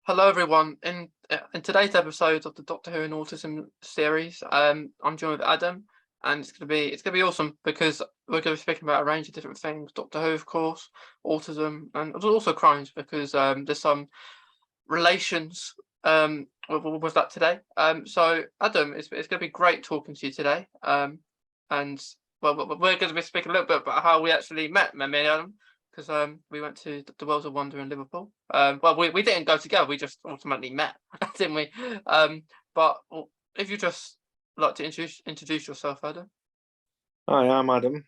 Hello, everyone. In today's episode of the Doctor Who and Autism series, I'm joined with Adam, and it's gonna be awesome because we're gonna be speaking about a range of different things. Doctor Who, of course, autism, and also Crohn's because there's some relations with that today. So Adam, it's gonna be great talking to you today. And we're going to be speaking a little bit about how we actually met, me and Adam, because we went to the Worlds of Wonder in Liverpool. We didn't go together; we just ultimately met, didn't we? But if you just like to introduce yourself, Adam. Hi, I'm Adam,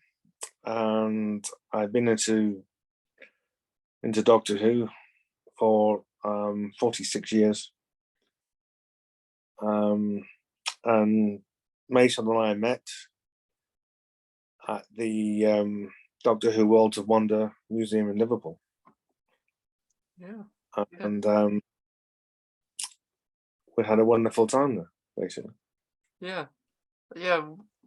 and I've been into Doctor Who for 46 years. And Mason and I met at the Doctor Who Worlds of Wonder Museum in Liverpool. Yeah. And we had a wonderful time there, basically. Yeah.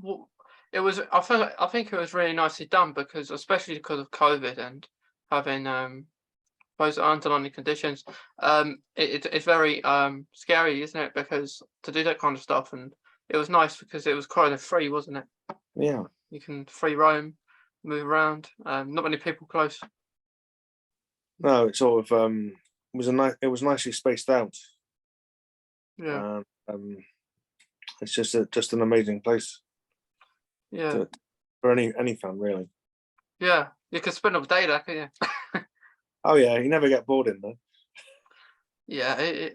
Well, it was. I think it was really nicely done because, especially because of COVID and having those underlying conditions, it's very scary, isn't it? Because to do that kind of stuff, and it was nice because it was kind of free, wasn't it? Yeah. You can free roam, move around. Not many people close. No, it sort of it was nicely spaced out. Yeah. It's just an amazing place. Yeah. For any fan, really. Yeah. You could spend all day there, can you? Oh yeah, you never get bored in there. Yeah.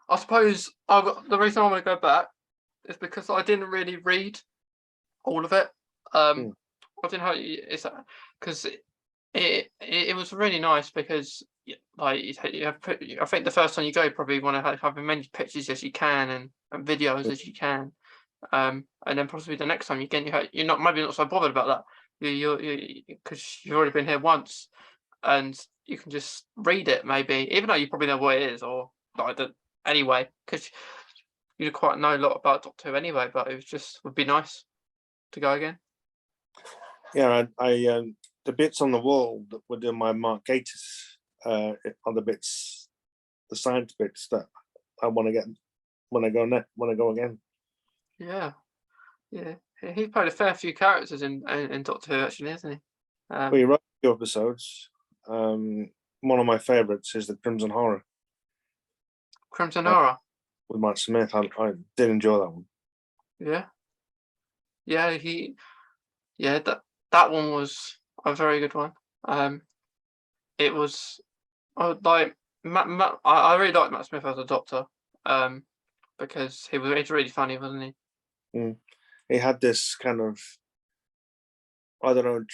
I suppose the reason I want to go back is because I didn't really read all of it. I didn't know it's because it was really nice because like I think the first time you go, you probably want to have as many pictures as you can and videos as you can, and then possibly the next time you're not maybe not so bothered about that. You because you've already been here once, and you can just read it maybe, even though you probably know what it is or like the anyway, because you quite know a lot about Doctor Who anyway. But it was just would be nice to go again. Yeah, I the bits on the wall that were doing my Mark Gatiss are the bits, the science bits that I want to get when I go again. Yeah, yeah. He's played a fair few characters in Doctor Who, actually, hasn't he? We wrote a few episodes. One of my favourites is the Crimson Horror. Crimson Horror with Matt Smith. I did enjoy that one. Yeah, yeah. That one was a very good one. It was like Matt. I really liked Matt Smith as a Doctor. Because he's really funny, wasn't he? He had this kind of, I don't know,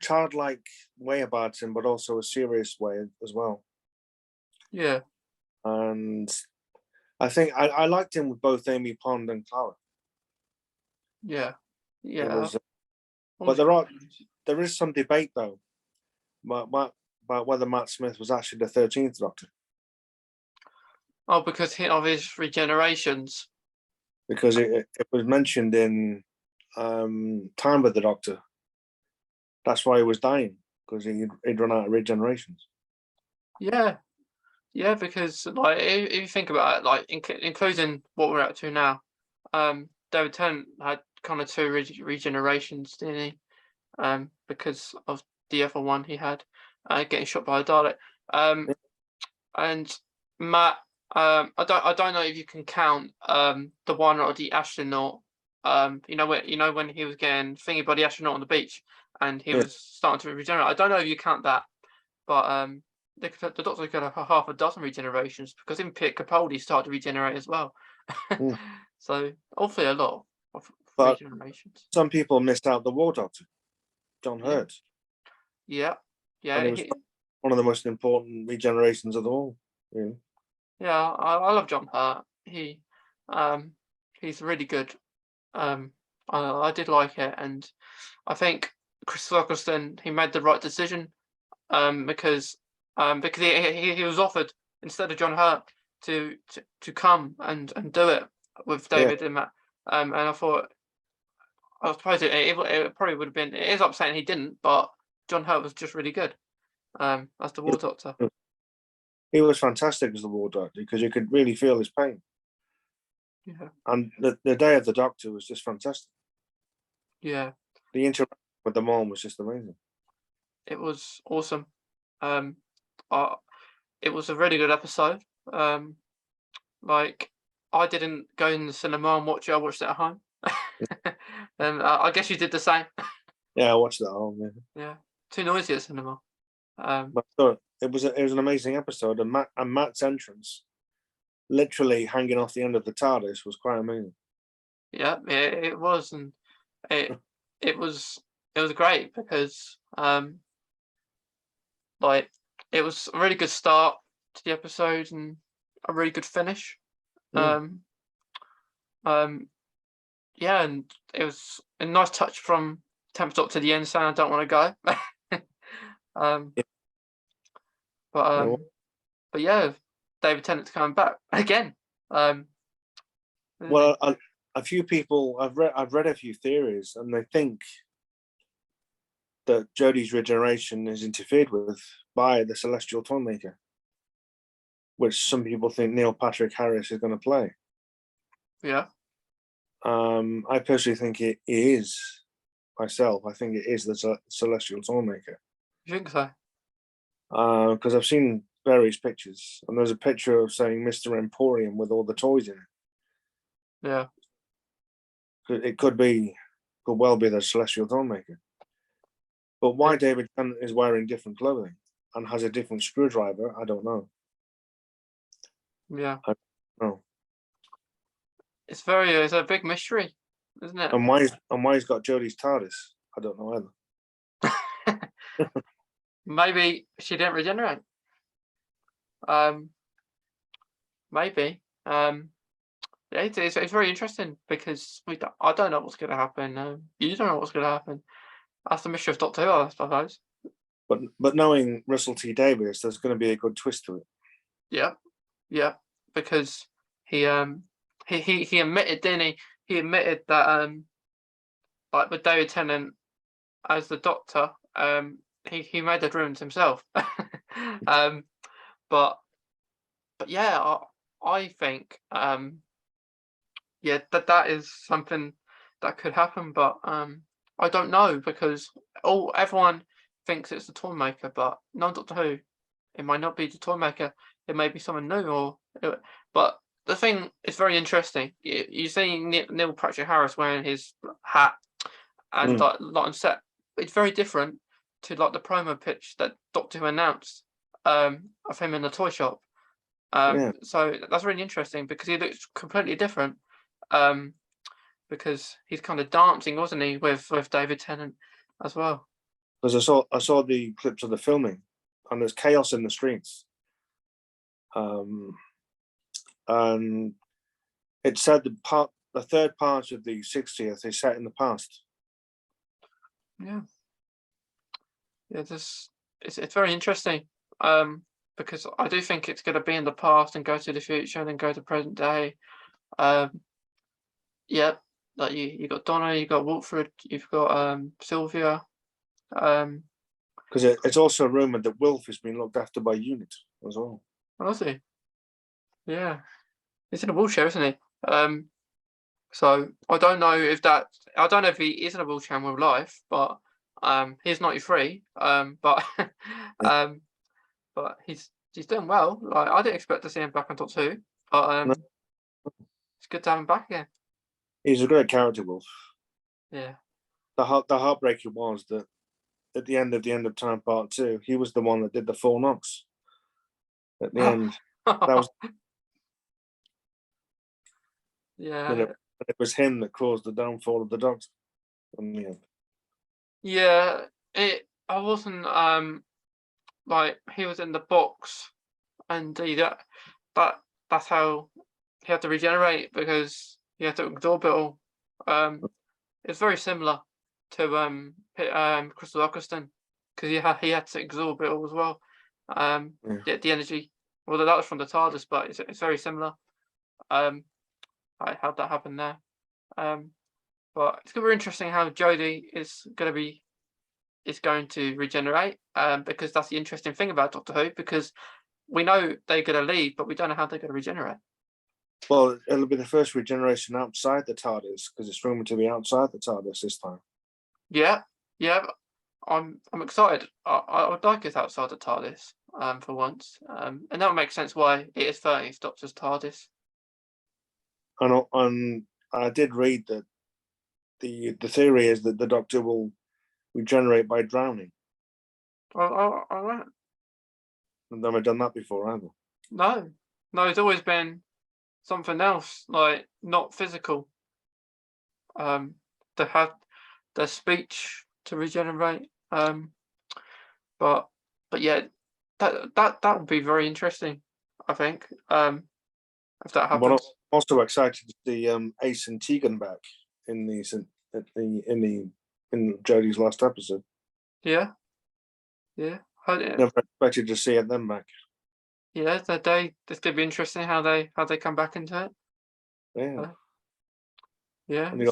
childlike way about him, but also a serious way as well. Yeah. And I think I liked him with both Amy Pond and Clara. Yeah. Yeah. But there is some debate though about whether Matt Smith was actually the 13th Doctor. Oh, because of his regenerations. Because it was mentioned in Time with the Doctor. That's why he was dying, because he'd run out of regenerations. Yeah. Yeah, because like if you think about it, like including what we're up to now, David Tennant had kind of two regenerations, didn't he? Because of the other one he had, getting shot by a Dalek. And Matt, I don't know if you can count the one or the astronaut. You know when he was getting thingy by the astronaut on the beach and he was starting to regenerate. I don't know if you count that, but the Doctor could have half a dozen regenerations because even Peter Capaldi started to regenerate as well. So hopefully a lot of regenerations. Some people missed out the War Doctor, John Hurt. Yeah, yeah. And it was one of the most important regenerations of them all. Really. Yeah, I love John Hurt. He's really good. I did like it, and I think Chris Eccleston, he made the right decision. Because he was offered instead of John Hurt to come and do it with David and Matt. And I thought, I suppose it probably would have been. It is upsetting he didn't, but John Hurt was just really good. As the War Doctor. he was fantastic as the War Doctor because you could really feel his pain. Yeah. And the Day of the Doctor was just fantastic. Yeah. The interaction with them all was just amazing. It was awesome. It was a really good episode. Like, I didn't go in the cinema and watch it. I watched it at home. And I guess you did the same. Yeah, I watched that all. Yeah. Yeah. Too noisy at cinema. But I thought it was an amazing episode, and Matt's entrance, literally hanging off the end of the TARDIS, was quite amazing. Yeah, it was, and it was great because like, it was a really good start to the episode and a really good finish. Mm. Yeah, and it was a nice touch from 10th Doctor to the end saying I don't want to go. Yeah. But but yeah, David Tennant's coming back again. Isn't he? Well, a few people I've read a few theories, and they think that Jodie's regeneration is interfered with by the Celestial Toymaker, which some people think Neil Patrick Harris is going to play. Yeah. I personally think it is myself. I think it is the Celestial Toymaker. You think so? Because I've seen various pictures, and there's a picture of saying Mr. Emporium with all the toys in it. Yeah. It could well be the Celestial Toymaker. But why David Tennant is wearing different clothing and has a different screwdriver, I don't know. Yeah. No. It's a big mystery, isn't it? And why he's got Jodie's TARDIS, I don't know either. Maybe she didn't regenerate. Maybe. It's very interesting because I don't know what's going to happen. You don't know what's going to happen. That's the mystery of Doctor Who, I suppose. But knowing Russell T Davies, there's going to be a good twist to it. Yeah, because he admitted, didn't he? He admitted that like with David Tennant as the Doctor, he made the ruins himself. But yeah, I think yeah, that is something that could happen, but I don't know because everyone thinks it's the Toymaker, but no, Doctor Who, it might not be the Toymaker. It may be someone new, but the thing is very interesting. You see Neil Patrick Harris wearing his hat and like on set. It's very different to like the promo pitch that Doctor Who announced of him in the toy shop. So that's really interesting because he looks completely different. Because he's kind of dancing, wasn't he, with David Tennant as well? Because I saw the clips of the filming, and there's chaos in the streets. And it said the third part of the 60th is set in the past. Yeah, it's very interesting. Because I do think it's going to be in the past and go to the future and then go to present day. Yeah, like you got Donna, you got Wilfred, you've got Sylvia. Because it's also rumored that Wilf has been looked after by Unit as well. Oh, is he? Yeah, he's in a wheelchair, isn't he? So I don't know if he is in a wheelchair in real life, but he's 93. But but he's doing well. Like, I didn't expect to see him back on Doctor Who, but No. It's good to have him back again. He's a great character, Wolf. Yeah. The heartbreaker was that at the end of Time Part 2, he was the one that did the 4 knocks. At the end, that was yeah. it was him that caused the downfall of the Doctor. In the end. Yeah. I wasn't like, he was in the box, and that's how he had to regenerate, because he had to absorb it all. It's very similar to Crystal Eccleston, because he had to absorb it all as well. The energy. Well, that was from the TARDIS, but it's very similar. How that happened there. But it's gonna be interesting how Jodie is going to regenerate. Because that's the interesting thing about Doctor Who, because we know they're going to leave, but we don't know how they're going to regenerate. Well, it'll be the first regeneration outside the TARDIS because it's rumored to be outside the TARDIS this time. Yeah, yeah. I'm excited. I would like it outside the TARDIS, for once. And that would make sense why it is 30th Doctor's TARDIS. And I did read that the theory is that the Doctor will regenerate by drowning. All right. I've never done that before either. No, it's always been something else, like not physical. To have their speech to regenerate. But yeah, that would be very interesting, I think. If that But I'm happens. also excited to see Ace and Tegan back in Jodie's last episode. Yeah. Never expected to see them back. Yeah, it's gonna be interesting how they come back into it. Yeah. Yeah. And they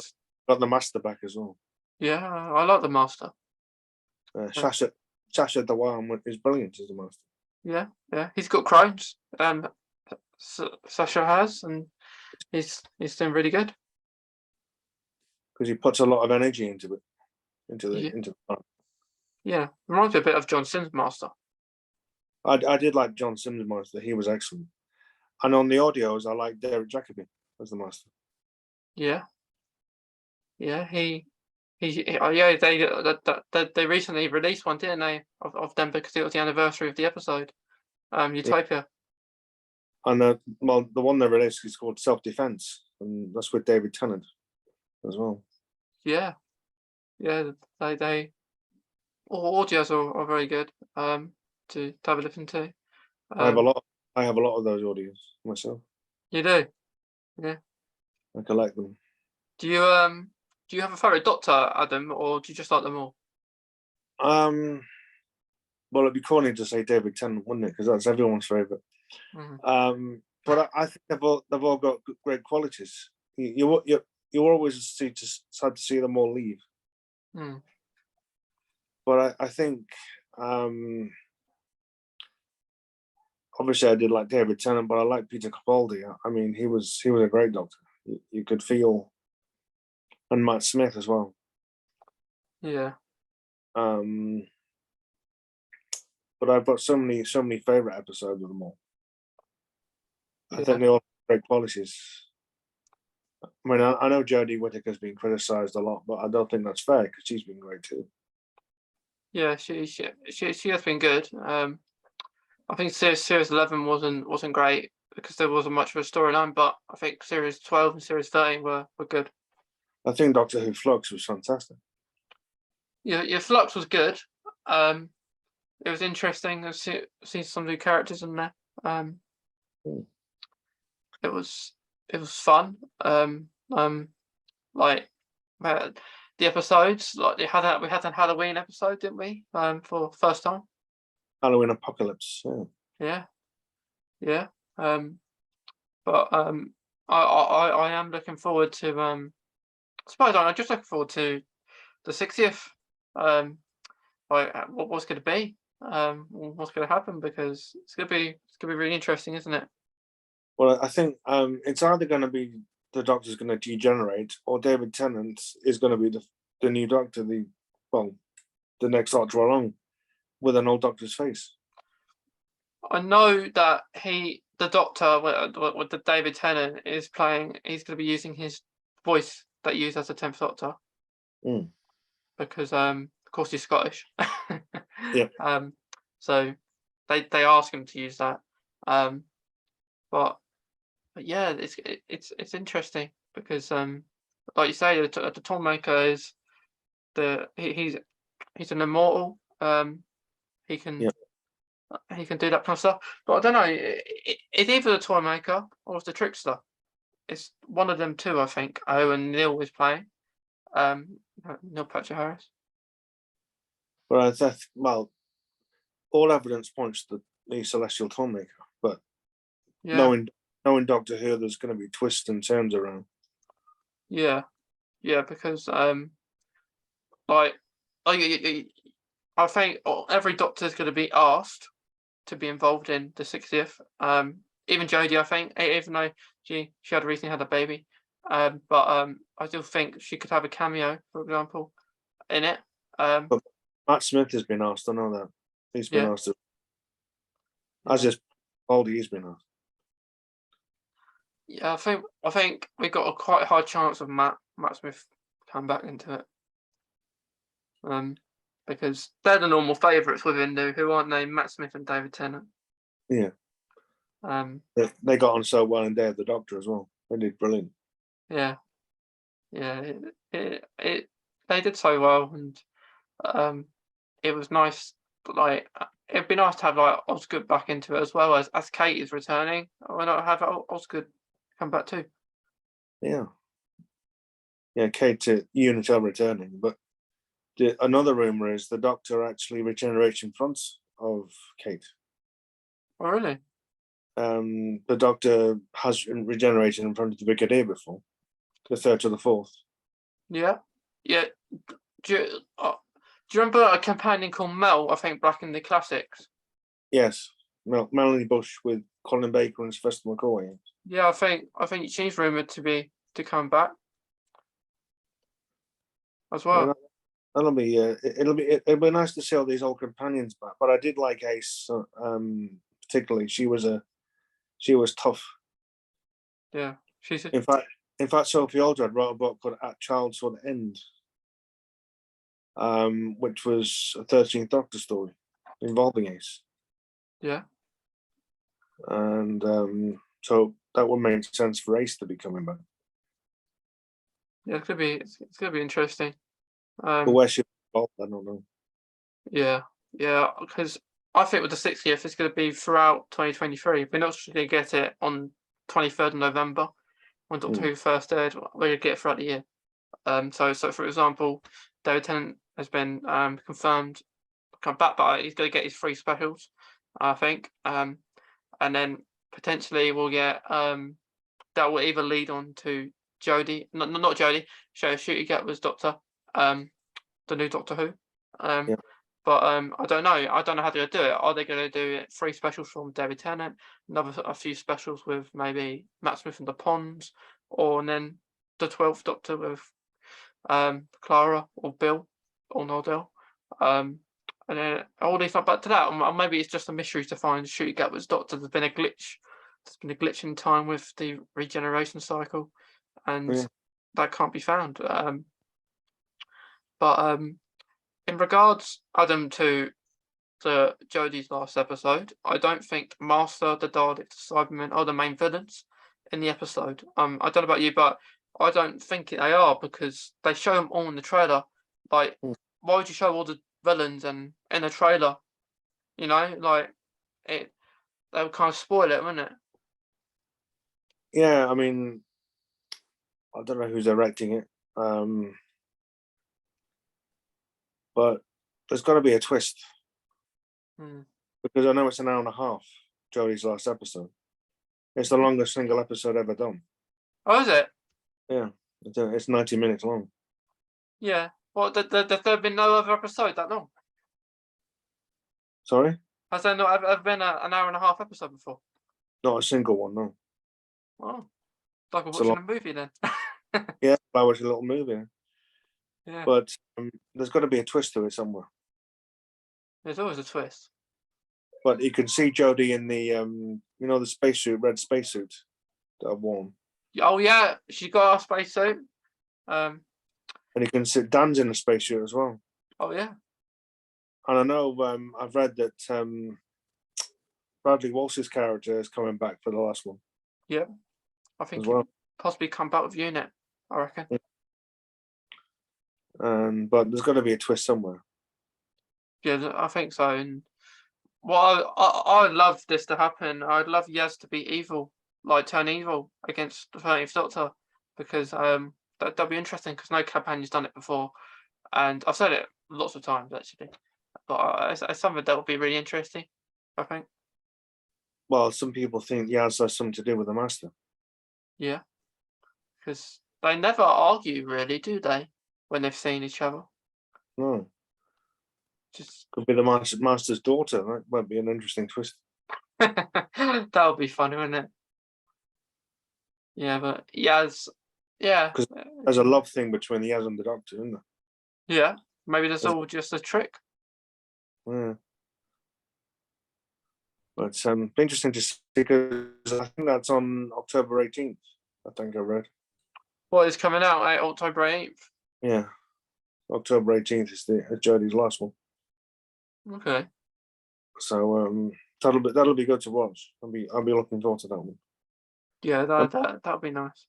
got the Master back as well. Yeah, I like the Master. Sasha Dewan is brilliant as the Master. Yeah. He's got Crohn's. Sasha has, and he's doing really good. Because he puts a lot of energy into the part. Yeah, reminds me a bit of John Sims' Master. I did like John Sims' Master. He was excellent. And on the audios, I like Derek Jacobi as the Master. Yeah. They recently released one, didn't they, of them because it was the anniversary of the episode, Utopia. And the one they released is called Self Defense, and that's with David Tennant as well. Yeah, they all audios are very good. To have a listen to. I have a lot of those audios myself. You do, yeah. I collect them. Do you have a favourite Doctor, Adam, or do you just like them all? Well, it'd be corny to say David Tennant, wouldn't it? Because that's everyone's favourite. Mm-hmm. But I think they've all got great qualities. You always sad to see them all leave. Mm. But I think obviously I did like David Tennant, but I like Peter Capaldi. I mean, he was a great Doctor. You could feel, and Matt Smith as well. Yeah. But I've got so many favourite episodes of them all. I think they all have great qualities. I mean, I know Jodie Whittaker's been criticised a lot, but I don't think that's fair because she's been great too. Yeah, she has been good. I think series 11 wasn't great because there wasn't much of a storyline, but I think series 12 and series 13 were good. I think Doctor Who Flux was fantastic. Yeah, Flux was good. It was interesting. I've seen some new characters in there. It was fun. Like the episodes, like we had a Halloween episode, didn't we? For first time. Halloween Apocalypse. Yeah. But I am looking forward to I'm just looking forward to the 60th. Like what's going to be, what's going to happen, because it's going to be really interesting, isn't it? Well, I think it's either going to be the Doctor's going to degenerate, or David Tennant is going to be the new Doctor, the next Doctor along, with an old Doctor's face. I know that the Doctor, with the David Tennant is playing, he's going to be using his voice that he used as the 10th Doctor. Because of course he's Scottish. Yeah. So they ask him to use that. But yeah, it's interesting because like you say, the Toolmaker is he's an immortal. He can do that kind of stuff. But I don't know. It's either the Toymaker or it's the Trickster. It's one of them two, I think. Oh, and Neil is playing. Neil Patrick Harris. Well, all evidence points to the Celestial Toolmaker, but knowing Doctor Who, there's going to be twists and turns around. Yeah, because I think every Doctor is going to be asked to be involved in the 60th. Even Jodie, I think, even though she had recently had a baby, but I still think she could have a cameo, for example, in it. But Matt Smith has been asked. I know that he's been Yeah. asked. As just Baldy, he's been asked. Yeah, I think we got a quite high chance of Matt Smith coming back into it. Because they're the normal favourites within who aren't they? Matt Smith and David Tennant. Yeah. They got on so well in Day of the Doctor as well. They did brilliant. Yeah, yeah. They did so well, and it was nice. Like, it'd be nice to have like Osgood back into it as well as Kate is returning. Why not have Osgood come back too? Yeah. Yeah, Kate units are returning, but another rumor is the Doctor actually regenerates in front of Kate. Oh, really? The Doctor has regenerated in front of the Brigadier before, the third to the fourth. Yeah, yeah. Do you remember a companion called Mel? I think back in the classics. Yes, Melanie Bush with Colin Baker and Sylvester McCoy. Yeah, I think she's rumored to come back as well. Yeah, that'll be it'll be nice to see all these old companions back. But I did like Ace, particularly. She was tough. Yeah, she's In fact, Sophie Aldred wrote a book called At Childhood End, which was a 13th Doctor story involving Ace. yeah. And so that would make sense for Ace to be coming back. Yeah, it's gonna be interesting. But where she involved, I don't know. Yeah, because I think with the 60th, it's going to be throughout 2023. We're not just going to get it on 23rd of November when Doctor Who first aired. We're going to get it throughout the year. So for example, David Tennant has been confirmed come back, but he's going to get his 3 specials, I think. And then potentially we'll get that will either lead on to Jodie, not Jodie. Shooty Gap was Doctor, the new Doctor Who. Yeah. But I don't know. I don't know how they're gonna do it. Are they gonna do it 3 specials from David Tennant, a few specials with maybe Matt Smith and the Ponds, and then the 12th Doctor with Clara or Bill or Nordell, and then all these not back to that. Or maybe it's just a mystery to find Shooty Gap was Doctor. There's been a glitch. There's been a glitch in time with the regeneration cycle, and that can't be found. But in regards, Adam, to Jodie's last episode, I don't think Master, the Dalek, the Cybermen are the main villains in the episode. I don't know about you, but I don't think they are, because they show them all in the trailer. Like, why would you show all the villains in a trailer? You know, like they would kind of spoil it, wouldn't it? Yeah, I mean, I don't know who's directing it, but there's got to be a twist, because I know it's an hour and a half. Jodie's last episode. It's the longest single episode ever done. Oh, is it? Yeah, it's 90 minutes long. Yeah. Well, there's been no other episode that long. Sorry? Has there not ever been an hour and a half episode before? Not a single one, no. Oh, like watching a movie then. Yeah, I watched a little movie. Yeah. But there's got to be a twist to it somewhere. There's always a twist. But you can see Jodie in the the spacesuit, red spacesuit that I've worn. Oh yeah, she got a spacesuit. And you can see Dan's in a spacesuit as well. Oh yeah. And I know I've read that Bradley Walsh's character is coming back for the last one. Yeah, I think he'll possibly come back with Unit, I reckon. Yeah. But there's got to be a twist somewhere. Yeah, I think so. And I'd love this to happen. I'd love Yaz to be evil, like turn evil against the 13th Doctor, because that'd be interesting, because no companion's done it before, and I've said it lots of times actually. But it's something that would be really interesting, I think. Well, some people think Yaz has something to do with the Master. Yeah, because they never argue, really, do they, when they've seen each other? No. Just Could be the master's daughter. That might be an interesting twist. that would be funny, wouldn't it? Yeah, but Yaz, yeah, Because there's a love thing between the Yaz and the Doctor, isn't there? yeah. Maybe that's There's- all just a trick. Yeah. But it's interesting to see, because I think that's on October 18th. I think I read. What is coming out October 8th? Yeah, October 18th is Jodie's last one. Okay. So that'll be good to watch. I'll be looking forward to that one. Yeah, that'd be nice.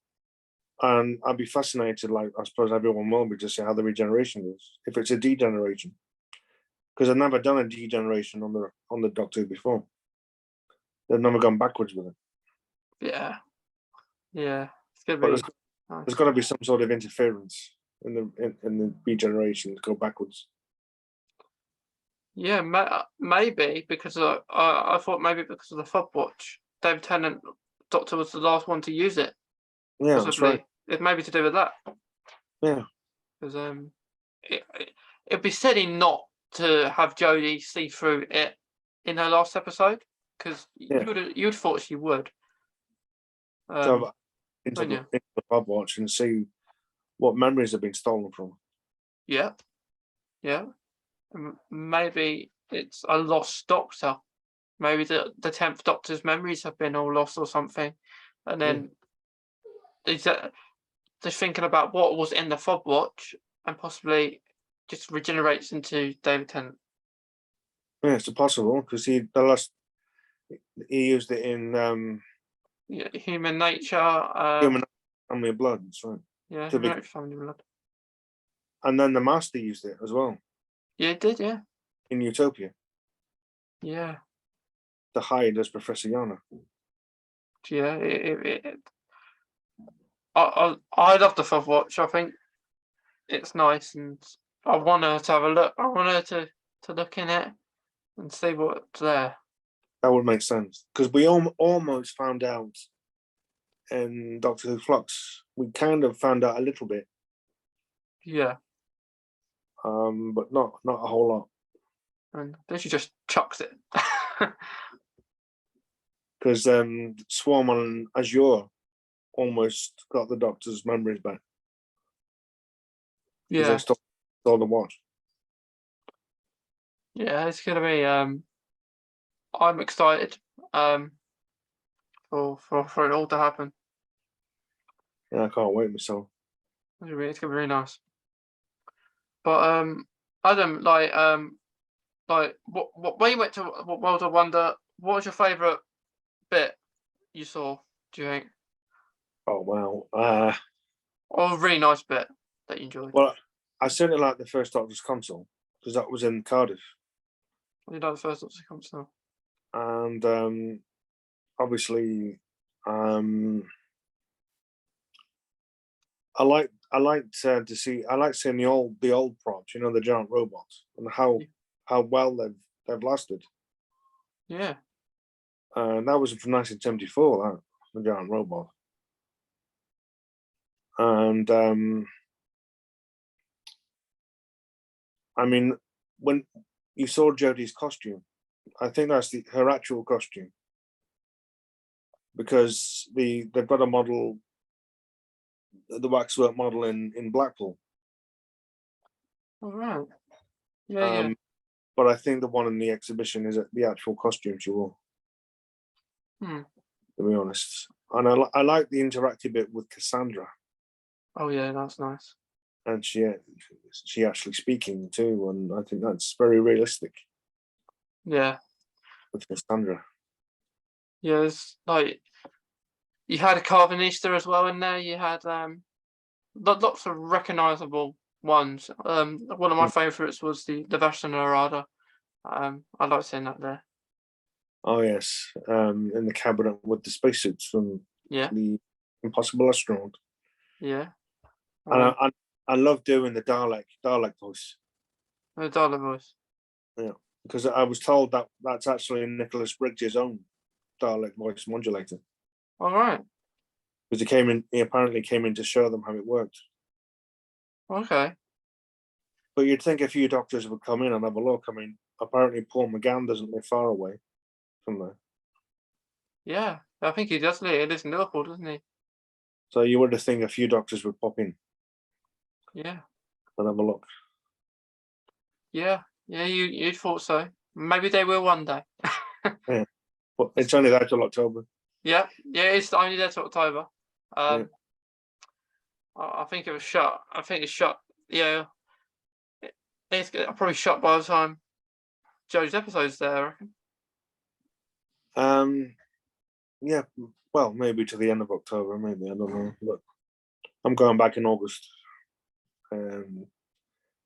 And I'd be fascinated, like I suppose everyone will be, to see how the regeneration is, if it's a degeneration, because I've never done a degeneration on the Doctor before. They've never gone backwards with it. Yeah, yeah. It's gonna But be there's nice. got to be some sort of interference in the regeneration to go backwards. Yeah, maybe because I thought maybe because of the fob watch, David Tennant Doctor was the last one to use it. Yeah, that's Possibly, right. it may be to do with that. Yeah, Because it'd be silly not to have Jodie see through it in her last episode, because Yeah. you'd thought she would. go into wouldn't the pub watch and see what memories have been stolen from. Yeah, yeah. Maybe it's a lost Doctor. Maybe the 10th Doctor's memories have been all lost or something, and then is that just thinking about what was in the fob watch and possibly just regenerates into David Tennant. Yeah, it's possible, because he used it in Yeah, Human Nature. Human Family of Blood. That's right. Yeah, To be- Human Nature, Family Blood. And then the Master used it as well Yeah, it did. Yeah, in Utopia yeah, to hide as Professor Yana. yeah. I love the fob watch. I think it's nice, and I want her to have a look. I want her to look in it and see what's there. That would make sense, because we almost found out in Doctor Who Flux. We kind of found out a little bit, Yeah, but not a whole lot, and then she just chucks it. because Swarm on Azure almost got the Doctor's memories back, because Yeah, they stole the watch. yeah. It's gonna be. I'm excited. For it all to happen. Yeah, I can't wait myself. It's gonna be really nice. But Adam, like what when you went to World of Wonder, what was your favourite bit you saw? Do you think, Oh wow. or a really nice bit that you enjoyed? Well, I certainly like the first Doctor's console, because that was in Cardiff, You know, the first Doctor comes now. and obviously, I liked to see. I like seeing the old props, the giant robots, and how well they've lasted. Yeah, And that was from 1974. That the giant robot, and I mean, when you saw Jodie's costume, I think that's her actual costume, because they've got a model, the waxwork model in Blackpool. all right. Yeah. But I think the one in the exhibition is the actual costume she wore. To be honest, and I like the interactive bit with Cassandra, Oh yeah, that's nice. and she actually speaking too, and I think that's very realistic Yeah, with Cassandra. yeah. It's like you had a carving Easter as well in there. You had lots of recognisable ones. One of my favourites was the Vashta Narada. I like seeing that there. Oh yes, in the cabinet with the spacesuits from Yeah, the Impossible Astronaut, yeah. and I love doing the Dalek voice. The Dalek voice. Yeah, because I was told that that's actually Nicholas Briggs' own Dalek voice modulator, All right. because he apparently came in to show them how it worked. Okay. But you'd think a few doctors would come in and have a look. I mean, apparently Paul McGann doesn't live far away from there. Yeah, I think he does live. He lives in Liverpool, doesn't he? So you would have think a few doctors would pop in Yeah, and have a look. yeah, yeah. You thought so? Maybe they will one day. Yeah. But it's only there till October. Yeah, yeah. It's only there till October. Yeah. I think it was shut. I think it's shut. Yeah, it's probably shut by the time Joe's episode's there. I reckon. Yeah, well, maybe to the end of October, maybe, I don't know. But I'm going back in August.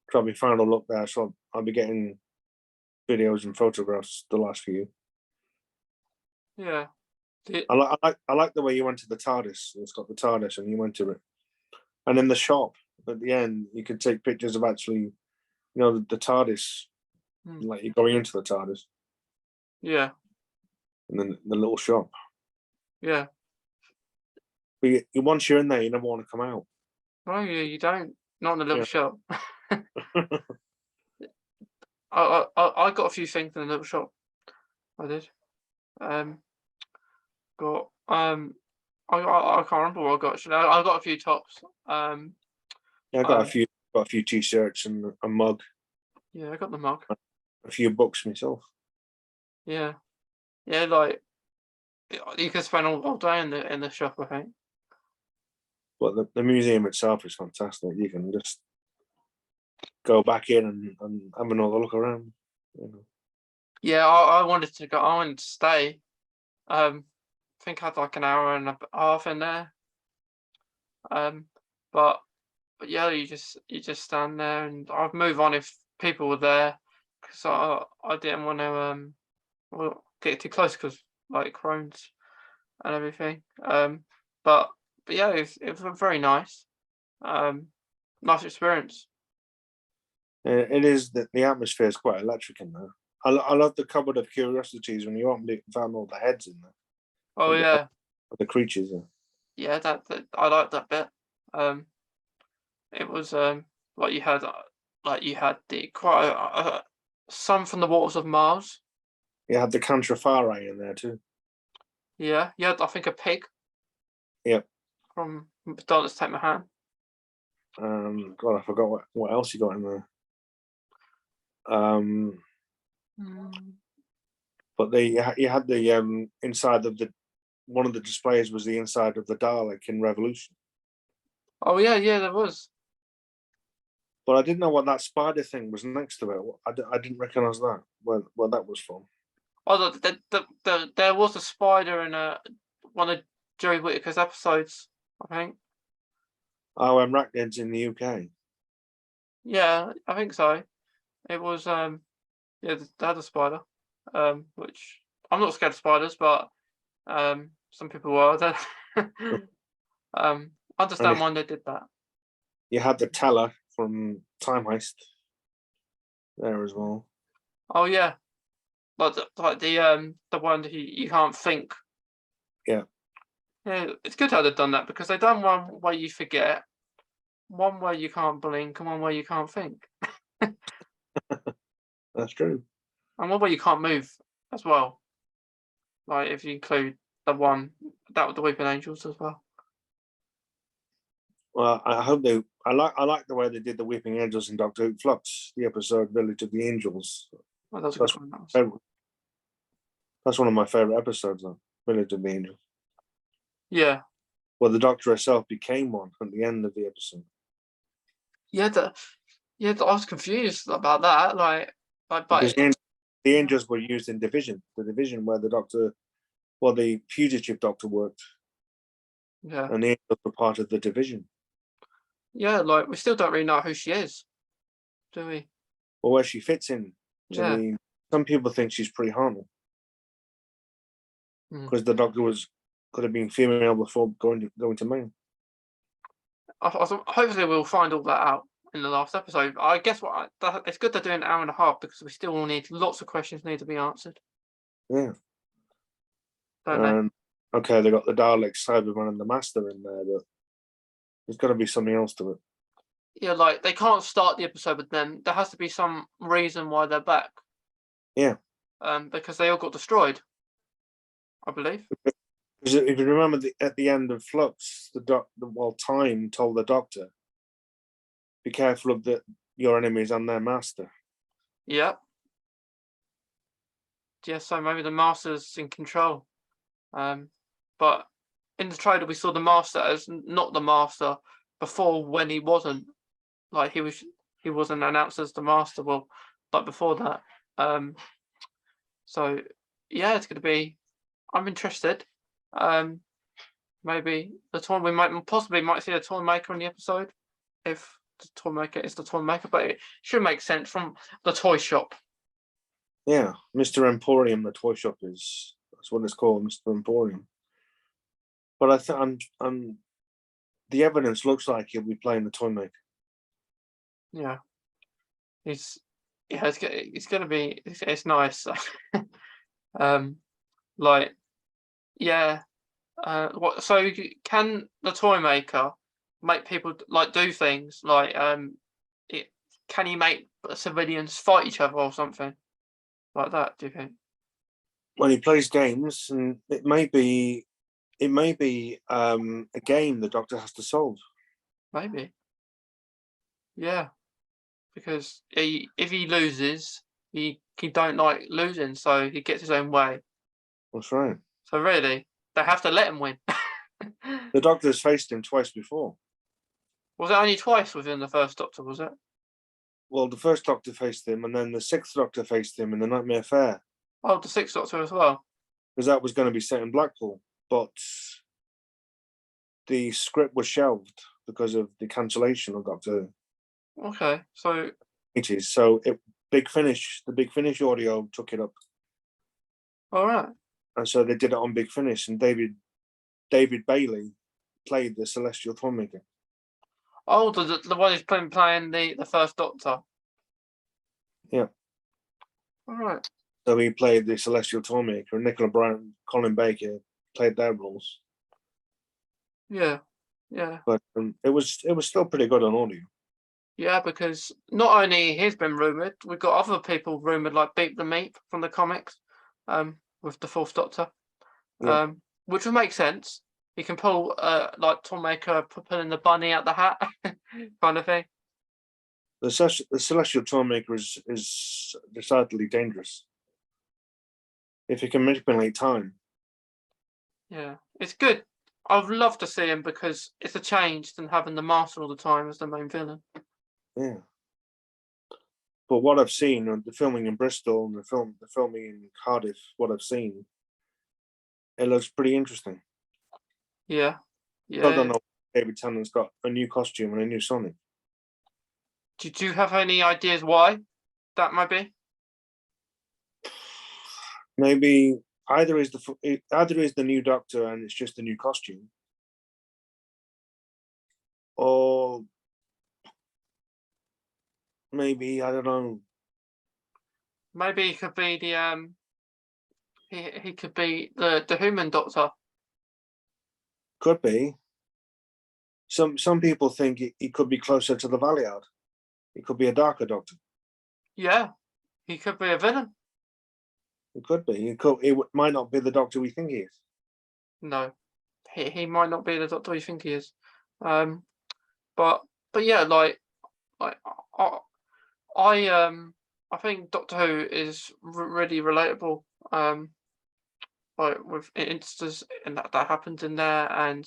Probably final look there, so I'll be getting videos and photographs the last few. Yeah. I like the way you went to the TARDIS. It's got the TARDIS and you went to it. And in the shop at the end, you can take pictures of actually, the TARDIS, like you're going into the TARDIS. Yeah. And then the little shop. Yeah. But once you're in there, you never want to come out. Oh yeah, you don't. Not in the little Yeah. shop. I got a few things in the little shop. I did. Got I can't remember what I got. Actually, I got a few tops. Yeah, I got a few t-shirts and a mug. Yeah, I got the mug. A few books myself. Yeah, yeah. Like you can spend all day in the shop. I think. But the museum itself is fantastic. You can just go back in and have another look around. Yeah, I wanted to go. I wanted to stay. I think I had like an hour and a half in there. But yeah, you just stand there, and I'd move on if people were there, because I didn't want to well, get too close because like Crohn's and everything. But yeah, it was very nice. Nice experience. It is the atmosphere is quite electric in there. I love the cupboard of curiosities when you opened it and found all the heads in there. Oh yeah, The creatures. yeah. That I like that bit. It was like you had the quite some from the waters of Mars. You had the Cantrafari in there too. Yeah, you had I think a pig. Yep. From Don't Let's Take My Hand. God, I forgot what else you got in there. But you had the inside of one of the displays was the inside of the Dalek in Revolution. Oh yeah, yeah, there was. But I didn't know what that spider thing was next to it. I didn't recognise that. Where that was from. Oh, there was a spider in one of Jerry Whittaker's episodes, I think. Oh, Arachnids in the UK. Yeah, I think so. It was yeah, they had a spider. Which I'm not scared of spiders, but some people were. I understand why they did that. You had the teller from Time Heist there as well. Oh yeah, like the one that you can't think. Yeah. Yeah, it's good how they've done that because they've done one where you forget, one where you can't blink, and one where you can't think. That's true. And one where you can't move as well. Like if you include the one that with the Weeping Angels as well. Well, I like the way they did the Weeping Angels in Doctor Who Flux, the episode Village of the Angels. Oh, that's a good one. That's one of my favourite episodes, though, Village of the Angels. Yeah. Well, the Doctor herself became one at the end of the episode. Yeah, I was confused about that. Because the angels were used in Division, the Division where the fugitive Doctor worked. Yeah. And the angels were part of the Division. Yeah, like we still don't really know who she is, do we? Or where she fits in. Yeah. Some people think she's pretty harmful. Because the Doctor could have been female before going to male. Hopefully we'll find all that out in the last episode. I guess it's good they're doing an hour and a half because we still need lots of questions need to be answered. Yeah. Don't they? Okay, they got the Dalek, Cyberman, and the Master in there, but there's got to be something else to it. yeah, like they can't start the episode with them. There has to be some reason why they're back. Yeah. Because they all got destroyed, I believe. Because if you remember at the end of Flux, Time told the Doctor, be careful of your enemies and their master. Yeah. Yeah, so maybe the Master's in control. But in the trailer we saw the Master as not the Master before, when he wasn't. Like he wasn't announced as the Master, well, like before that. So yeah, it's gonna be, I'm interested. Maybe the toy, we might see a toy maker in the episode, if the toy maker is the toy maker, but it should make sense from the toy shop. Yeah, Mr. Emporium, the toy shop that's what it's called, Mr. Emporium. But I think the evidence looks like he'll be playing the toy maker. Yeah, it's gonna be, it's nice. Like, yeah. So can the toy maker make people like do things like can he make civilians fight each other or something like that, do you think? When he plays games, and it may be a game the Doctor has to solve. Maybe. Yeah, because if he loses, he don't like losing, so he gets his own way. That's right. So really, they have to let him win. The Doctor's faced him twice before. Was it only twice within the first Doctor, was it? Well, the first Doctor faced him, and then the sixth Doctor faced him in the Nightmare Fair. Oh, the sixth Doctor as well. Because that was going to be set in Blackpool, but the script was shelved because of the cancellation of Doctor Okay, so Who. So the Big Finish audio took it up, all right. and so they did it on Big Finish, and David Bailey played the Celestial Toymaker. Oh, the one who's playing the first Doctor. Yeah. All right. So he played the Celestial Toymaker, and Nicola Bryant, Colin Baker played their roles. Yeah, yeah, But it was still pretty good on audio. yeah. Because not only he's been rumored, we've got other people rumored, like Beep the Meep from the comics, with the fourth Doctor, Yeah. which would make sense. He can pull like Toymaker pulling the bunny out the hat, kind of thing. The Celestial Toymaker is decidedly dangerous if he can manipulate time. Yeah, it's good. I'd love to see him because it's a change than having the Master all the time as the main villain. Yeah. But what I've seen on the filming in Bristol and the filming in Cardiff, what I've seen, it looks pretty interesting. Yeah, I don't yeah. know. David Tennant's got a new costume and a new Sonic. Did you have any ideas why that might be? Maybe either is the new Doctor and it's just a new costume, or maybe, I don't know. Maybe he could be the he could be the human Doctor. Could be. Some people think he could be closer to the Valiard. He could be a darker Doctor. Yeah, he could be a villain. It could be. It might not be the Doctor we think he is. No, he might not be the Doctor you think he is. But yeah, like I I think Doctor Who is really relatable. Like with instances and that happens in there, and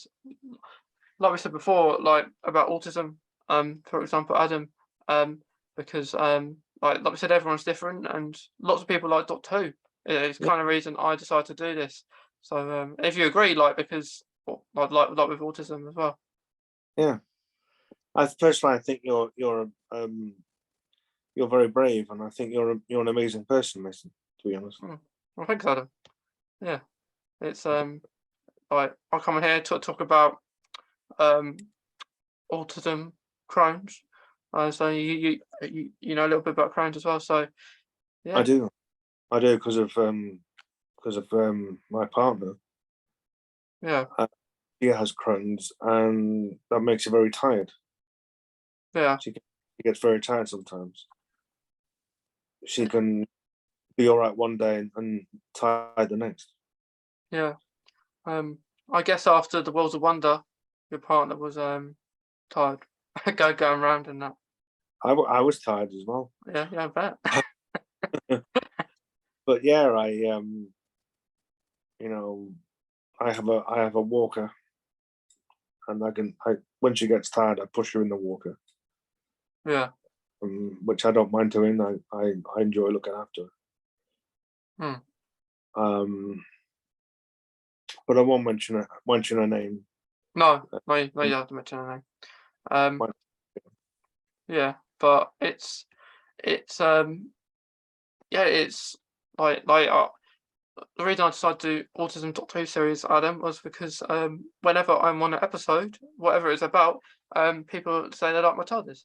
like we said before, like about autism, for example, Adam, because like we said, everyone's different, and lots of people like Doctor Who. It's Yeah. kind of reason I decided to do this. So if you agree, like because like with autism as well. Yeah. I think you're very brave, and I think you're an amazing person, Mason. To be honest. Well, thanks, Adam. Yeah, it's like I come here to talk about autism, Crohn's. So you know a little bit about Crohn's as well. So yeah, I do because of my partner. yeah, He has Crohn's, and that makes you very tired. Yeah. She gets very tired sometimes. She can be all right one day and tired the next. Yeah. I guess after the Worlds of Wonder, your partner was tired, going round and that. I was tired as well. Yeah, yeah, I bet. But yeah, you know, I have a walker, and when she gets tired, I push her in the walker, Yeah. which I don't mind doing. I enjoy looking after Hmm. her. But I won't mention her name. No, no, you don't have to mention her name. Um, But yeah, but yeah, it's like the reason I decided to do Autism Doctor Who series, Adam, was because whenever I'm on an episode, whatever it's about, people say they like my TARDIS.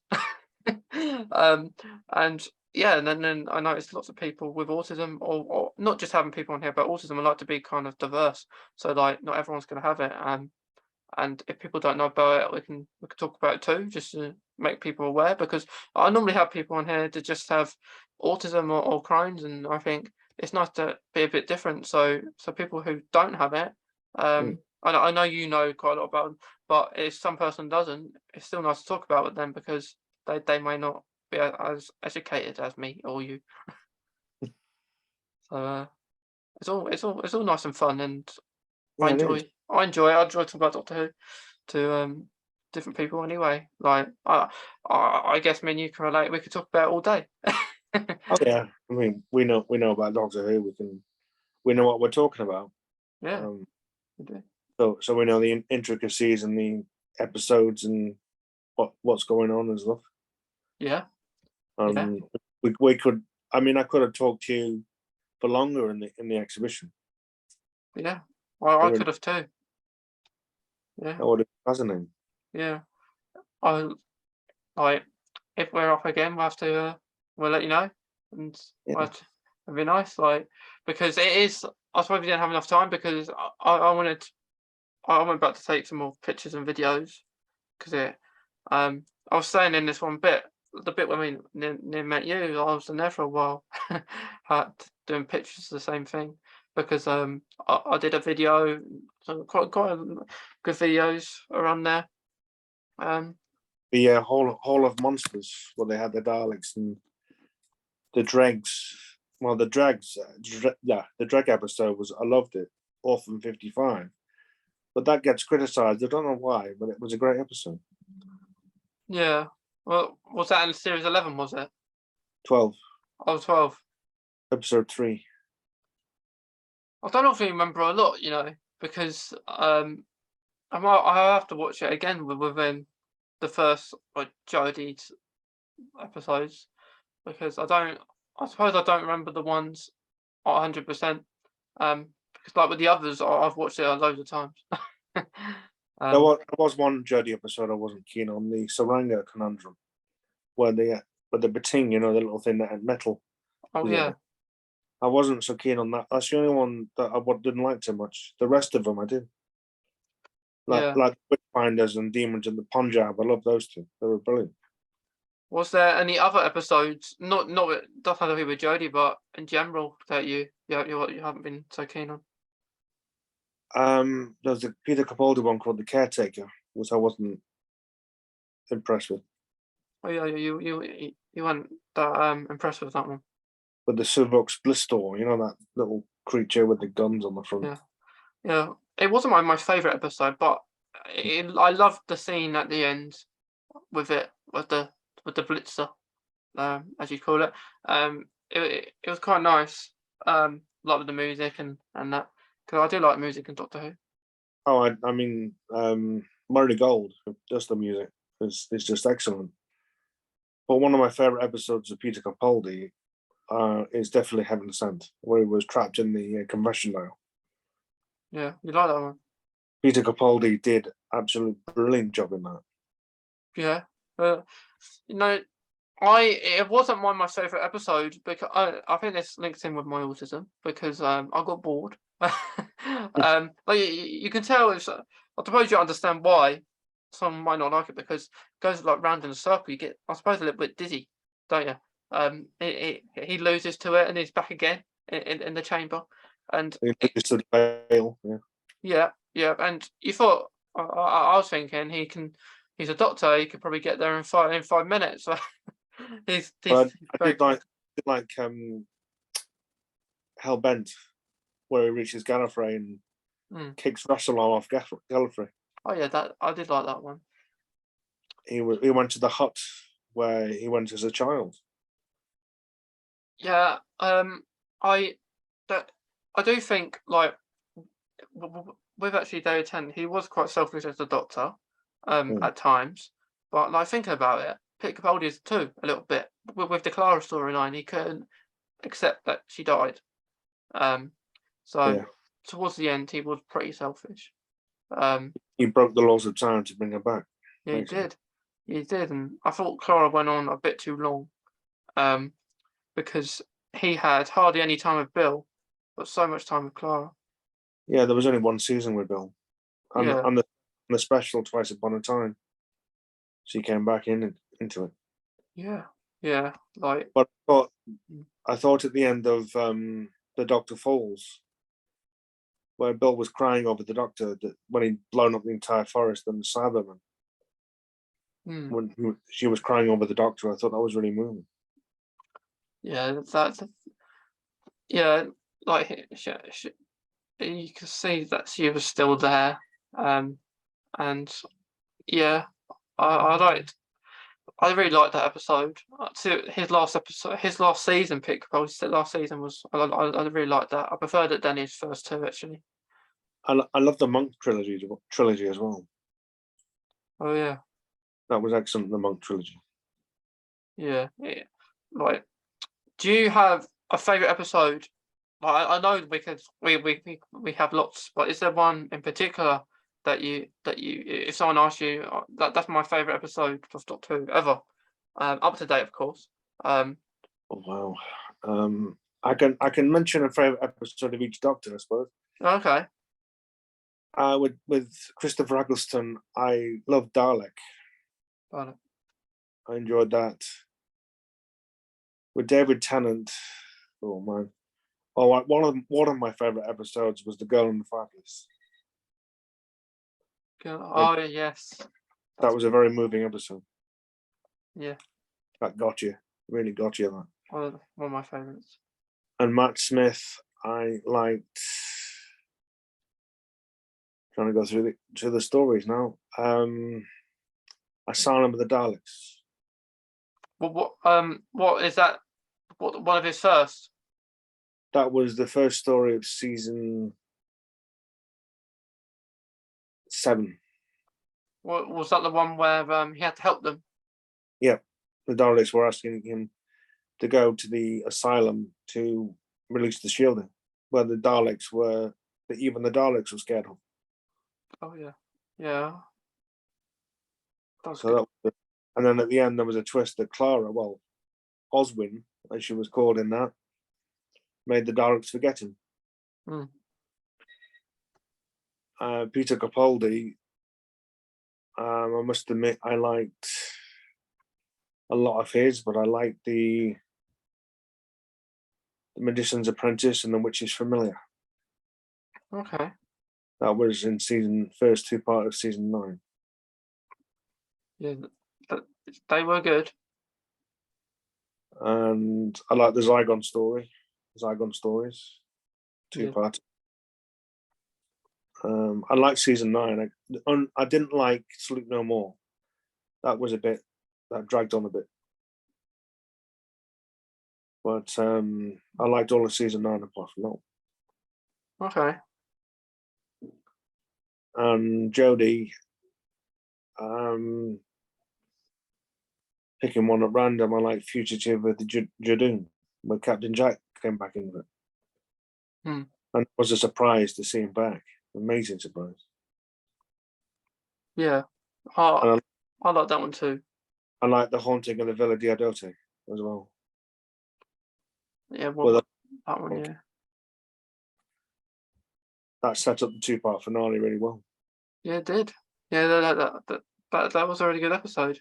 um, and yeah, and then I noticed lots of people with autism, or not just having people on here, but autism, I like to be kind of diverse. So like, not everyone's going to have it. And if people don't know about it, we can talk about it too, just to make people aware. Because I normally have people on here to just have autism or Crohn's, and I think it's nice to be a bit different. So people who don't have it, mm, I know you know quite a lot about them, but if some person doesn't, it's still nice to talk about with them because they may not be as educated as me or you. So it's all nice and fun, and I yeah, it is. enjoy I enjoy it. I enjoy talking about Doctor Who to different people anyway. Like I guess me and you can relate. We could talk about it all day. Oh yeah, I mean we know about Doctor Who. We know what we're talking about. Yeah, Um, we do. so we know the intricacies and the episodes and what's going on and stuff. Yeah, yeah, Um, we could. I mean, I could have talked to you for longer in the exhibition. yeah. I I really, could have too. Yeah, I would have fascinating. yeah. I like if we're off again, we'll let you know, and Yeah, it'd be nice. Like because it is. I suppose we didn't have enough time because I wanted. I went back to take some more pictures and videos because I was saying in this one bit, the bit when we near met you, I was in there for a while, doing pictures of the same thing because I did a video, so quite good videos around there. Um, the Hall of Monsters, where they had the Daleks and the dregs. Well, the dregs, the dreg episode was. I loved it. Orphan 55, but that gets criticised. I don't know why, but it was a great episode. yeah. Well, was that in series 11? Was it? 12, Oh, 12. episode 3. I don't know if I remember a lot, because I have to watch it again within the first like Jodie's episodes because I suppose I don't remember the ones 100%. Because like with the others, I've watched it loads of times. um, There was one Jodie episode I wasn't keen on, the Saranga conundrum, where the Bating, the little thing that had metal. oh Was in yeah, it. I wasn't so keen on that. That's the only one that I didn't like too much. The rest of them I did. yeah. Like Witchfinders and Demons in the Punjab. I love those two. They were brilliant. Was there any other episodes, not doesn't have to be with Jodie, but in general that you haven't been so keen on? There was a Peter Capaldi one called The Caretaker, which I wasn't impressed with. Oh yeah, you weren't that impressed with that one. With the Silvox Blistor, that little creature with the guns on the front. Yeah, yeah. It wasn't my most favorite episode, but I loved the scene at the end with it with the blitzer, as you call it. It was quite nice. Like with the music and that, because I do like music in Doctor Who. Oh, I mean, Murray Gold, who does the music, is just excellent. But one of my favorite episodes of Peter Capaldi is definitely Heaven Sent, where he was trapped in the confession dial. Yeah, you like that one? Peter Capaldi did absolute brilliant job in that. Yeah. Uh, you know, it wasn't my favorite episode because I think this links in with my autism because I got bored. Like you can tell it's I suppose you understand why someone might not like it because it goes like round in a circle. You get, I suppose, a little bit dizzy, don't you? He loses to it and he's back again in the chamber, and It's the veil. Yeah. yeah, and you thought I was thinking he's a doctor. He could probably get there in 5 minutes. So he's But I very did quick. like Hellbent, where he reaches Gallifrey and Mm. kicks Rassilon off Gallifrey. Oh yeah, that I did like that one. He went to the hut where he went as a child. Yeah, I that I do think like with actually David Tennant, he was quite selfish as a doctor, Mm. at times. But like thinking about it, Pete Capaldi is too a little bit with the Clara storyline. He couldn't accept that she died. Um, so Yeah, towards the end, he was pretty selfish. Um, he broke the laws of time to bring her back. yeah, Basically, he did, and I thought Clara went on a bit too long. Um, because he had hardly any time with Bill, but so much time with Clara. yeah. There was only one season with Bill, and Yeah, the special Twice Upon a Time. She came back into it. yeah, yeah. Like, But mm, I thought at the end of the Doctor Falls, where Bill was crying over the Doctor, that when he'd blown up the entire forest and the Cyberman, mm, when she was crying over the Doctor, I thought that was really moving. yeah, that's yeah. Like, you could see that she was still there. And yeah, I liked. I really liked that episode. To his last episode, his last season pick. Probably said last season was. I really liked that. I preferred it than his first two actually. I love the Monk trilogy as well. Oh yeah, That was excellent. The Monk trilogy. yeah, yeah. Like, do you have a favorite episode? Like, I know because we have lots, but is there one in particular that you if someone asks you that's my favorite episode of Doctor Who ever, up to date of course. Oh wow. I can mention a favorite episode of each Doctor, I suppose. Okay, With Christopher Eccleston, I love Dalek. got it. I enjoyed that. With David Tennant, oh man. Oh, one of my favorite episodes was The Girl in the Fireplace. Like, Oh yes, that that's was a very moving episode. yeah, That got you, really got you. That. one of my favorites. And Matt Smith, I liked. Trying to go through the stories now. Asylum of the Daleks. What is that? What one of his first? That was the first story of season 7. What was that the one where he had to help them? Yeah, the Daleks were asking him to go to the asylum to release the shielding, where the Daleks were, that even the Daleks were scared of. Oh yeah, yeah, that's So good. and then at the end there was a twist that Clara, well, Oswin, as she was called in that, made the Daleks forget him. Mm. Peter Capaldi, I must admit, I liked a lot of his, but I liked the Magician's Apprentice and The Witch's Familiar. Okay. That was in first 2 part of season 9. Yeah, th they were good. And I like the Zygon stories, Yeah. 2 part. I like season 9. I didn't like Sleep No More. That was that dragged on a bit. But I liked all of season 9 apart from that. Okay. And Jodie, picking one at random, I like Fugitive with the Jadoon, where Captain Jack came back into it. Hmm. And it was a surprise to see him back. Amazing surprise. Yeah. I And I like that one too. I like The Haunting of the Villa Diadote as well. Yeah. Well, That one. Yeah. that set up the 2 part finale really well. Yeah, it did. Yeah. That that was a really good episode.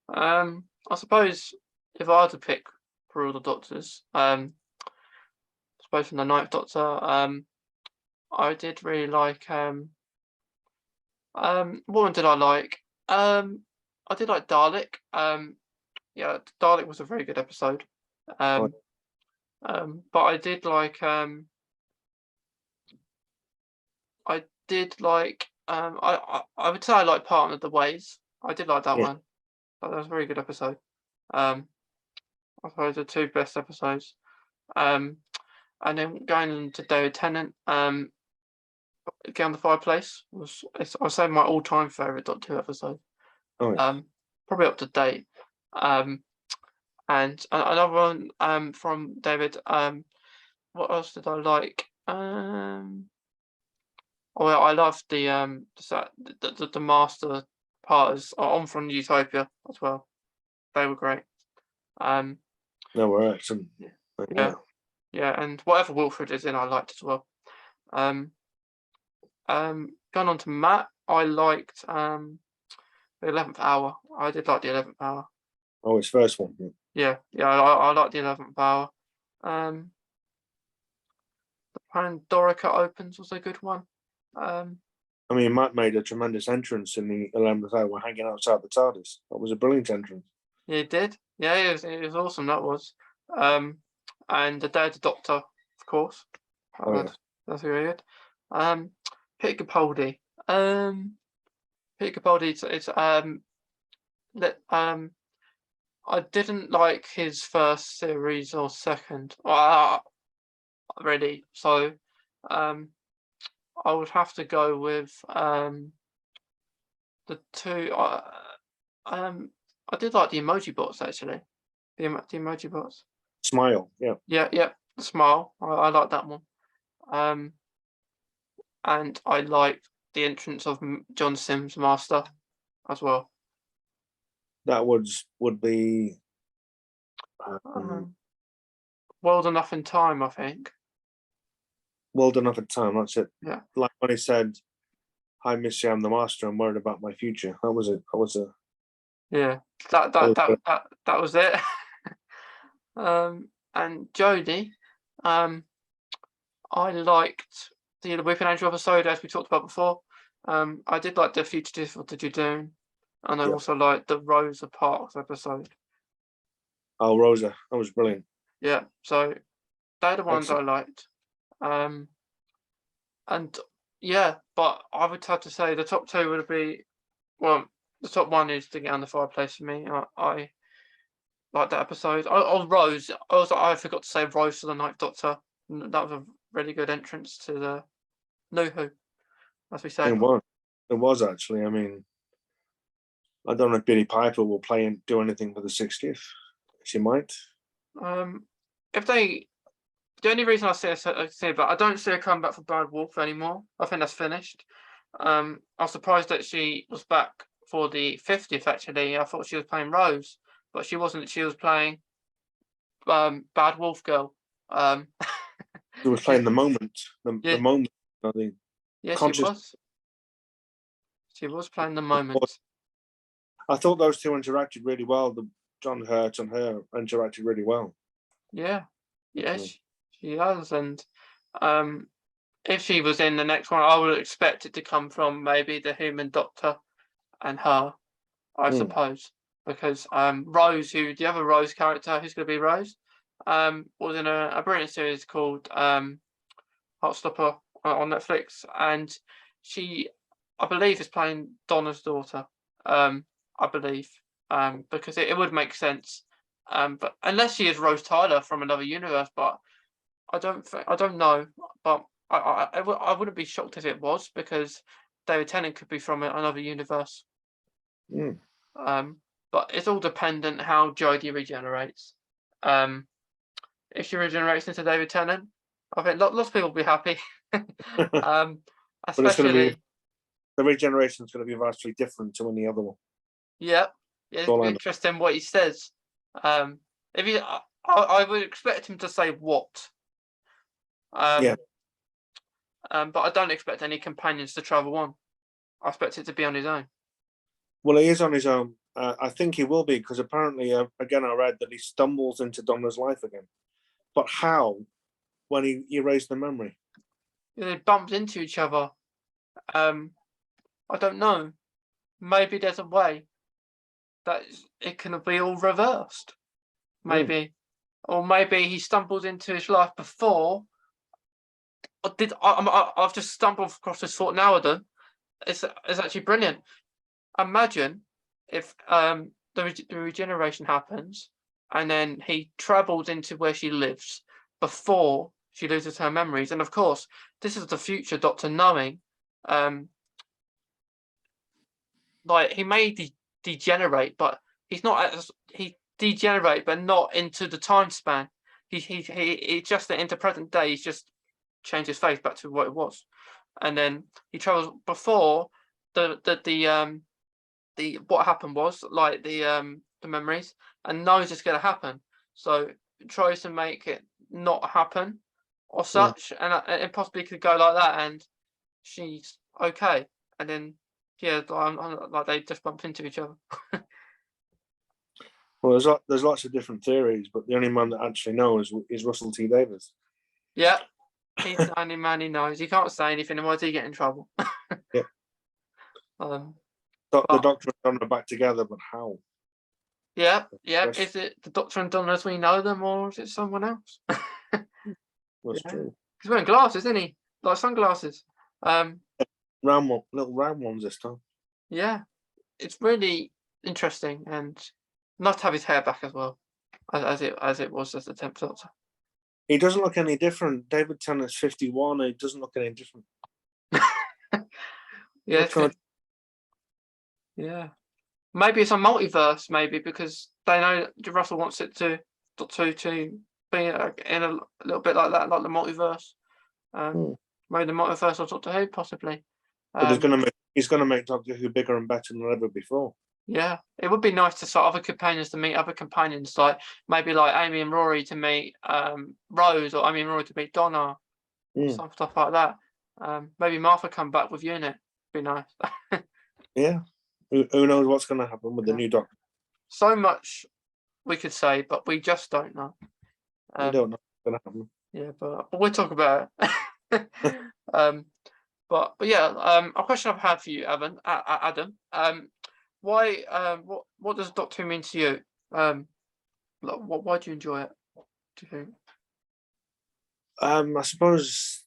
I suppose if I had to pick for all the Doctors, I suppose from the Ninth Doctor, I did really like what one did I like? I did like Dalek. Yeah, Dalek was a very good episode. Oh, Um, but I did like I would say I like Partner the Ways. I did like that yeah. one. That was a very good episode. Um, I suppose the two best episodes. Um, and then going into David Tennant, Get on the Fireplace I'd say my all-time favorite Doctor Who episode. Oh, yeah. Probably up to date. Um, and another one from David. What else did I like? Oh, well, I loved the master parts on from Utopia as well. They were great. Um, No, we're excellent. yeah, Yeah. yeah, and whatever Wilfred is in, I liked as well. Going on to Matt, I liked the 11th Hour. I did like the 11th Hour. Oh, his first one. Yeah. Yeah, I like the 11th Hour. The Pandorica Opens was a good one. I mean, Matt made a tremendous entrance in the 11th hour, hanging outside the TARDIS. That was a brilliant entrance. Yeah, it did. Yeah, it was awesome. That was. And the Day of the Doctor, of course. Oh, yeah. That's very good. Peter Capaldi. Peter Capaldi. I didn't like his first series or second. Really. So, I would have to go with the two. I did like the emoji bots actually. The emoji bots. Smile. Yeah. Yeah. The smile. I like that one. And I liked the entrance of John Sims Master as well. That would be. World Enough in Time, I think. Well done enough at time. That's it. Yeah. Like when he said, "Hi, Missy, I'm the master. I'm worried about my future." That was it. That was a. Yeah. That was it. And Jodie, I liked the Weeping Angel episode as we talked about before. I did like the Fugitive. What Did You Do? And I also liked the Rosa Parks episode. Oh, Rosa, that was brilliant. Yeah, so they're the ones Excellent. I liked. And yeah, but I would have to say the top two would be, well, the top one is to Get on the Fireplace for me. I like that episode. Rose. I forgot to say Rose to the Ninth Doctor. That was a really good entrance to the New Who, as we say. It was. It was actually. I mean, I don't know if Billy Piper will play and do anything for the 60th. She might. If they, the only reason I say but I don't see her coming back for Bad Wolf anymore. I think that's finished. I was surprised that she was back for the 50th. Actually, I thought she was playing Rose, but she wasn't. She was playing Bad Wolf Girl. She was playing the moment. The moment. Yeah, conscious. She was playing the moment. I thought those two interacted really well. The John Hurt and her interacted really well. Yeah, she has, and if she was in the next one, I would expect it to come from maybe the Human Doctor and her, I suppose, because Rose, who the other Rose character, who's going to be Rose, was in a brilliant series called Heartstopper on Netflix, and she, I believe, is playing Donna's daughter. I believe, because it would make sense. But unless she is Rose Tyler from another universe, but I don't know. But I wouldn't be shocked if it was, because David Tennant could be from another universe. But it's all dependent how Jodie regenerates. If she regenerates into David Tennant, I think lots of people will be happy. But it's going to be, the regeneration is going to be vastly different to any other one. Yeah, it's gonna be interesting what he says. If he, I would expect him to say what. But I don't expect any companions to travel on. I expect it to be on his own. Well, he is on his own. I think he will be, because apparently, again, I read that he stumbles into Donna's life again. But how? When he erased the memory? They bumped into each other. I don't know. Maybe there's a way that it can be all reversed. Maybe, or maybe he stumbled into his life before. I've just stumbled across this thought now, Adam. It's actually brilliant. Imagine if the regeneration happens, and then he travels into where she lives before she loses her memories. And of course, this is the future Doctor knowing, like he may degenerate, but he's not. He degenerate, but not into the time span. He just into present day. He's just changed his face back to what it was, and then he travels before the what happened was, like the memories, and knows it's going to happen, so tries to make it not happen or such. And it possibly could go like that, and she's okay, and then yeah, like they just bump into each other. Well, there's lots of different theories, but the only man that actually knows is Russell T Davies. Yeah, he's the only man he knows. He can't say anything, otherwise he get in trouble. Yeah. The Doctor and Donna are back together, but how? Yeah. Is it the Doctor and Donna as we know them, or is it someone else? That's true. He's wearing glasses, isn't he? Like sunglasses. Little round ones this time. Yeah, it's really interesting, and nice to have his hair back as well, as it was as the 10th Doctor. He doesn't look any different. David Tennant's 51. He doesn't look any different. Yeah, yeah. Maybe it's a multiverse. Maybe because they know Russell wants it to be in a little bit like that, like the multiverse. Maybe the multiverse of Doctor Who, possibly. But he's going to make Doctor Who bigger and better than ever before. Yeah, it would be nice to start other companions to meet other companions, like maybe like Amy and Rory to meet Rose, or Amy and Rory to meet Donna, some stuff like that. Maybe Martha come back with Unit. Be nice. Yeah, who knows what's going to happen with the new Doctor? So much we could say, but we just don't know. We don't know what's going to happen. Yeah, but we'll talk about it. But yeah, a question I've had for you, Adam. Why? What does Doctor Who mean to you? Why do you enjoy it? Do you think? I suppose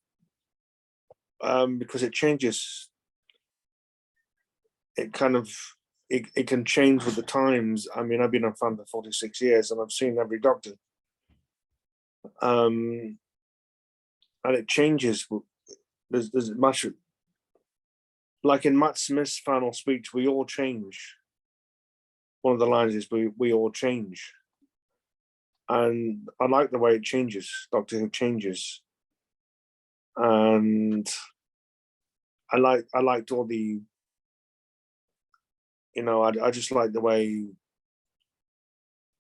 because it changes. It kind of it can change with the times. I mean, I've been a fan for 46 years, and I've seen every Doctor. And it changes. There's much, like in Matt Smith's final speech, we all change. One of the lines is we all change. And I like the way it changes. Doctor Who changes. And I liked all the, I just like the way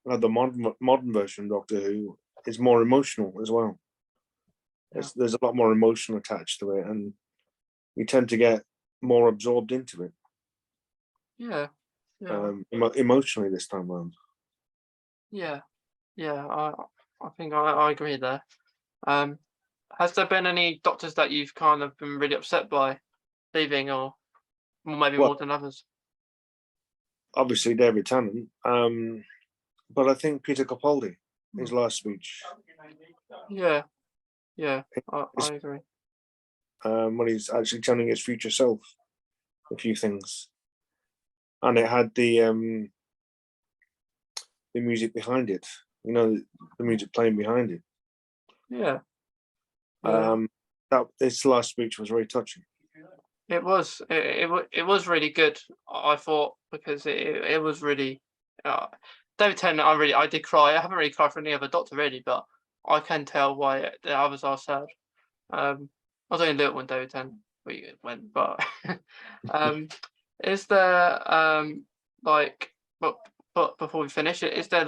the modern version of Doctor Who is more emotional as well. There's a lot more emotion attached to it, and you tend to get more absorbed into it. Yeah. Emotionally this time around. Yeah. I think I agree there. Has there been any Doctors that you've kind of been really upset by leaving, or maybe more than others? Obviously David Tennant, but I think Peter Capaldi, his last speech. Yeah, I agree. When he's actually telling his future self a few things, and it had the music behind it. The music playing behind it. Yeah. This last speech was very touching. It was. It was really good, I thought, because it was really. David Tennant, I did cry. I haven't really cried for any other Doctor really, but I can tell why the others are sad. I was only little when David Tennant went, but is there but before we finish it, is there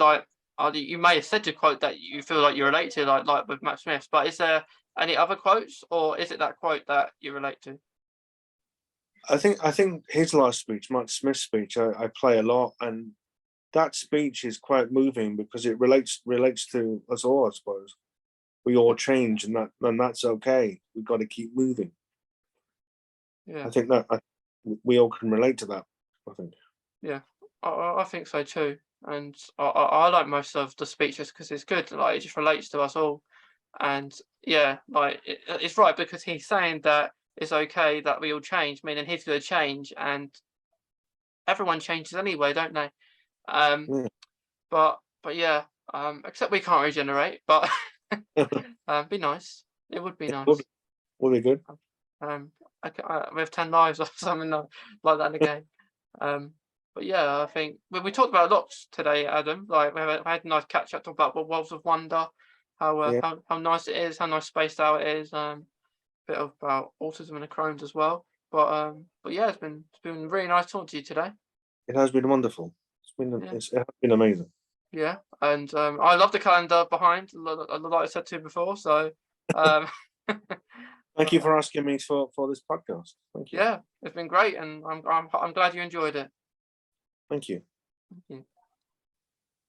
you may have said your quote that you feel like you relate to, like with Matt Smith, but is there any other quotes, or is it that quote that you relate to? I think his last speech, Matt Smith's speech, I play a lot, and that speech is quite moving because it relates to us all, I suppose. We all change, and that's okay. We've got to keep moving. Yeah. I think that we all can relate to that. I think. Yeah, I think so too. And I like most of the speeches because it's good. Like it just relates to us all. And yeah, like it's right because he's saying that it's okay that we all change, meaning he's going to change, and everyone changes anyway, don't they? Um, Yeah. but yeah, except we can't regenerate. But be nice. It would be It would nice. be good. Um, we have 10 lives or something like that in the game. But yeah, I think we talked about a lot today, Adam. Like we had a nice catch up, talk about what Worlds of Wonder, Yeah, how nice it is, how nice spaced out it is. Bit of about autism and the Crohn's as well. But yeah, it's been really nice talking to you today. it has been wonderful. Yeah, It has been amazing. yeah, and I love the calendar behind, like I said to you before. So um, Thank you but, for asking me for this podcast. Thank you. yeah, it's been great, and I'm glad you enjoyed it. Thank you. Thank you.